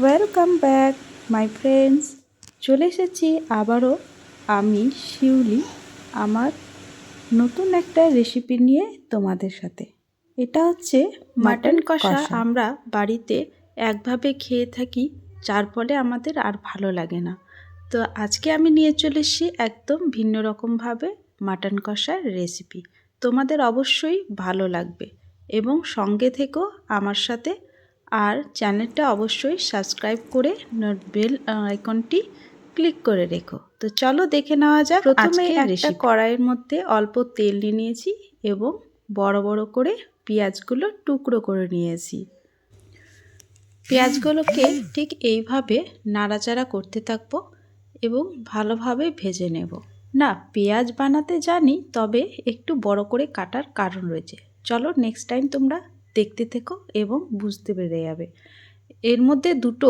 Welcome back my friends. চলে এসেছি আবারও আমি শিউলি আমার নতুন একটা রেসিপি নিয়ে তোমাদের সাথে। এটা হচ্ছে মাটন কষা। আমরা বাড়িতে একভাবে খেয়ে থাকি, যার ফলে আমাদের আর ভালো লাগে না। তো আজকে আমি নিয়ে চলে এসেছি একদম ভিন্ন রকমভাবে মাটন কষার রেসিপি। তোমাদের অবশ্যই ভালো লাগবে এবং সঙ্গে থেকো আমার সাথে। আর চ্যানেলটা অবশ্যই সাবস্ক্রাইব করে বেল আইকনটি ক্লিক করে রেখো। তো চলো দেখে নেওয়া যাক। প্রথমে একটা কড়াইয়ের মধ্যে অল্প তেল নিয়ে নিয়েছি এবং বড় বড় করে পেঁয়াজগুলো টুকরো করে নিয়েছি। পেঁয়াজগুলোকে ঠিক এইভাবে নাড়াচাড়া করতে থাকবো এবং ভালোভাবে ভেজে নেব। না, পেঁয়াজ বানাতে জানি, তবে একটু বড় করে কাটার কারণ রয়েছে। চলো নেক্সট টাইম তোমরা দেখতে থেকো এবং বুঝতে পেরে যাবে। এর মধ্যে দুটো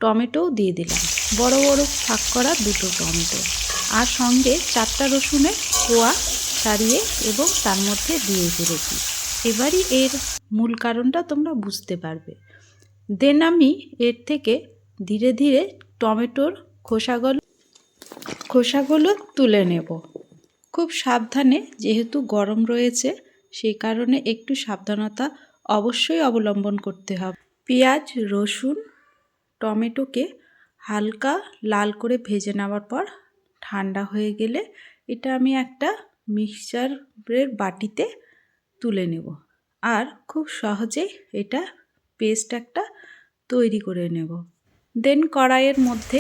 টমেটোও দিয়ে দিলাম, বড় বড় ফাঁক করা দুটো টমেটো, আর সঙ্গে 4টা রসুনের কোয়া ছাড়িয়ে এবং তার মধ্যে দিয়ে ফেলেছি। এবারই এর মূল কারণটা তোমরা বুঝতে পারবে। দেন আমি এর থেকে ধীরে ধীরে টমেটোর খোসাগুলো তুলে নেব। খুব সাবধানে, যেহেতু গরম রয়েছে সেই কারণে একটু সাবধানতা অবশ্যই অবলম্বন করতে হবে। পেঁয়াজ, রসুন, টমেটোকে হালকা লাল করে ভেজে নেওয়ার পর ঠান্ডা হয়ে গেলে এটা আমি একটা মিক্সচারের বাটিতে তুলে নেব। আর খুব সহজেই এটা পেস্ট একটা তৈরি করে নেব। দেন কড়াইয়ের মধ্যে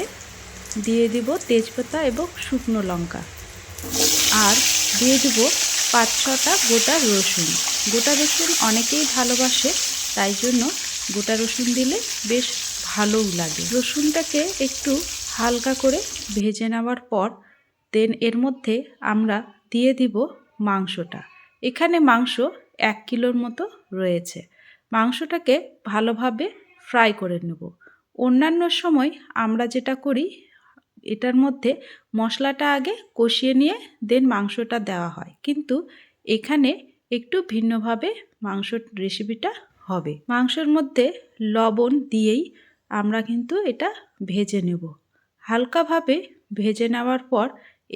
দিয়ে দিব তেজপাতা এবং শুকনো লঙ্কা, আর দিয়ে দেব 5-6টা গোটা রসুন। গোটা রসুন অনেকেই ভালোবাসে, তাই জন্য গোটা রসুন দিলে বেশ ভালোও লাগে। রসুনটাকে একটু হালকা করে ভেজে নেওয়ার পর দেন এর মধ্যে আমরা দিয়ে দিব মাংসটা। এখানে মাংস 1 কিলোর মতো রয়েছে। মাংসটাকে ভালোভাবে ফ্রাই করে নেব। অন্যান্য সময় আমরা যেটা করি, এটার মধ্যে মশলাটা আগে কষিয়ে নিয়ে দেন মাংসটা দেওয়া হয়, কিন্তু এখানে একটু ভিন্নভাবে মাংসর রেসিপিটা হবে। মাংসের মধ্যে লবণ দিয়েই আমরা কিন্তু এটা ভেজে নেব। হালকাভাবে ভেজে নেওয়ার পর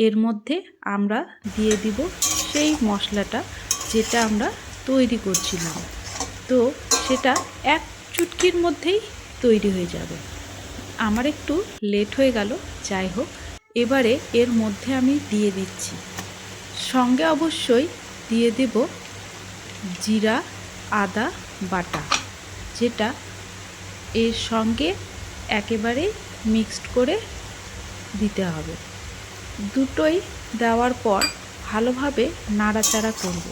এর মধ্যে আমরা দিয়ে দিব সেই মশলাটা যেটা আমরা তৈরি করছিলাম। তো সেটা এক চুটকির মধ্যেই তৈরি হয়ে যাবে। আমার একটু লেট হয়ে গেল, যাই হোক। এবারে এর মধ্যে আমি দিয়ে দিচ্ছি, সঙ্গে অবশ্যই দিয়ে দেব জিরা আদা বাটা, যেটা এর সঙ্গে একেবারে মিক্সড করে দিতে হবে। দুটোই দেওয়ার পর ভালোভাবে নাড়াচাড়া করব।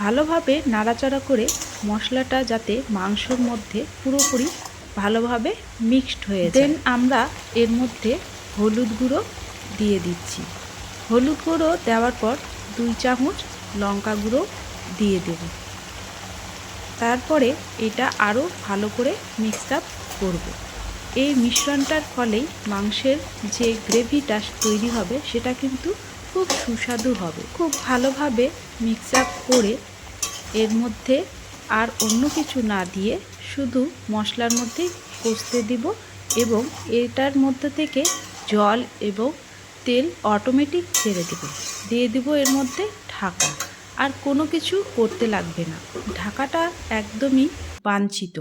ভালোভাবে নাড়াচাড়া করে মশলাটা যাতে মাংসর মধ্যে পুরোপুরি ভালোভাবে মিক্সড হয়ে যায়। দেন আমরা এর মধ্যে হলুদ গুঁড়ো দিয়ে দিচ্ছি। হলুদ গুঁড়ো দেওয়ার পর 2 চামচ লঙ্কা গুঁড়ো দিয়ে দেব। তারপরে এটা আরও ভালো করে মিক্স আপ করব। এই মিশ্রণটার ফলেই মাংসের যে গ্রেভিটা তৈরি হবে সেটা কিন্তু খুব সুস্বাদু হবে। খুব ভালোভাবে মিক্স আপ করে এর মধ্যে আর অন্য কিছু না দিয়ে শুধু মশলার মধ্যেই কষতে দিব এবং এটার মধ্যে থেকে জল এবং তেল অটোমেটিক ছেড়ে দেবে। দিয়ে দিব এর মধ্যে ঢাকা, আর কোনো কিছু করতে লাগবে না। ঢাকাটা একদমই বাঞ্ছিত।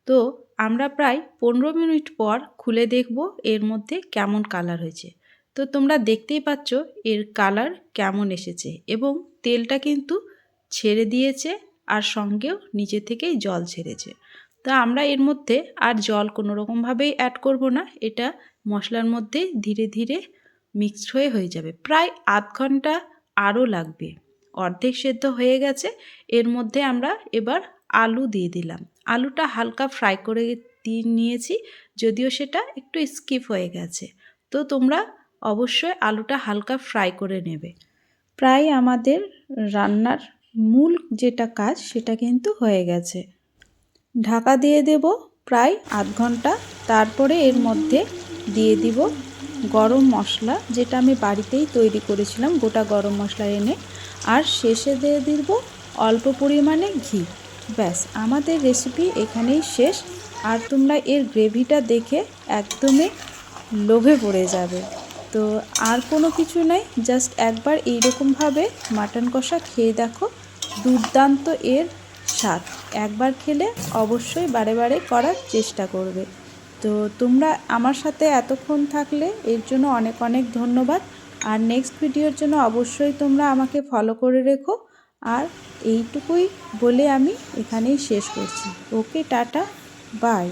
তো আমরা প্রায় 15 মিনিট পর খুলে দেখব এর মধ্যে কেমন কালার হয়েছে। তো তোমরা দেখতেই পাচ্ছ এর কালার কেমন এসেছে এবং তেলটা কিন্তু ছেড়ে দিয়েছে, আর সঙ্গেও নিচে থেকেই জল ছেড়েছে। তা আমরা এর মধ্যে আর জল কোনো রকমভাবেই অ্যাড করব না। এটা মশলার মধ্যে ধীরে ধীরে মিক্সড হয়ে যাবে। প্রায় আধ ঘন্টা আরও লাগবে। অর্ধেক সেদ্ধ হয়ে গেছে। এর মধ্যে আমরা এবার আলু দিয়ে দিলাম। আলুটা হালকা ফ্রাই করে দিয়ে নিয়েছি, যদিও সেটা একটু স্কিপ হয়ে গেছে। তো তোমরা অবশ্যই আলুটা হালকা ফ্রাই করে নেবে। প্রায় আমাদের রান্নার মূল যেটা কাজ সেটা কিন্তু হয়ে গেছে। ঢাকা দিয়ে দেব প্রায় আধ ঘন্টা। তারপরে এর মধ্যে দিয়ে দিব গরম মশলা, যেটা আমি বাড়িতেই তৈরি করেছিলাম, গোটা গরম মশলা এনে। আর শেষে দিয়ে দিব অল্প পরিমাণে ঘি। ব্যাস, আমাদের রেসিপি এখানেই শেষ। আর তোমরা এর গ্রেভিটা দেখে একদমই লোভে পড়ে যাবে। তো আর কোনো কিছু নাই, জাস্ট একবার এইরকমভাবে মাটন কষা খেয়ে দেখো, দুর্দান্ত এর স্বাদ। একবার খেলে অবশ্যই বারে বারে করার চেষ্টা করবে। তো তোমরা আমার সাথে এতক্ষণ থাকলে এর জন্য অনেক অনেক ধন্যবাদ। আর নেক্সট ভিডিওর জন্য অবশ্যই তোমরা আমাকে ফলো করে রেখো। আর এইটুকুই বলে আমি এখানেই শেষ করছি। ওকে, টাটা, বাই।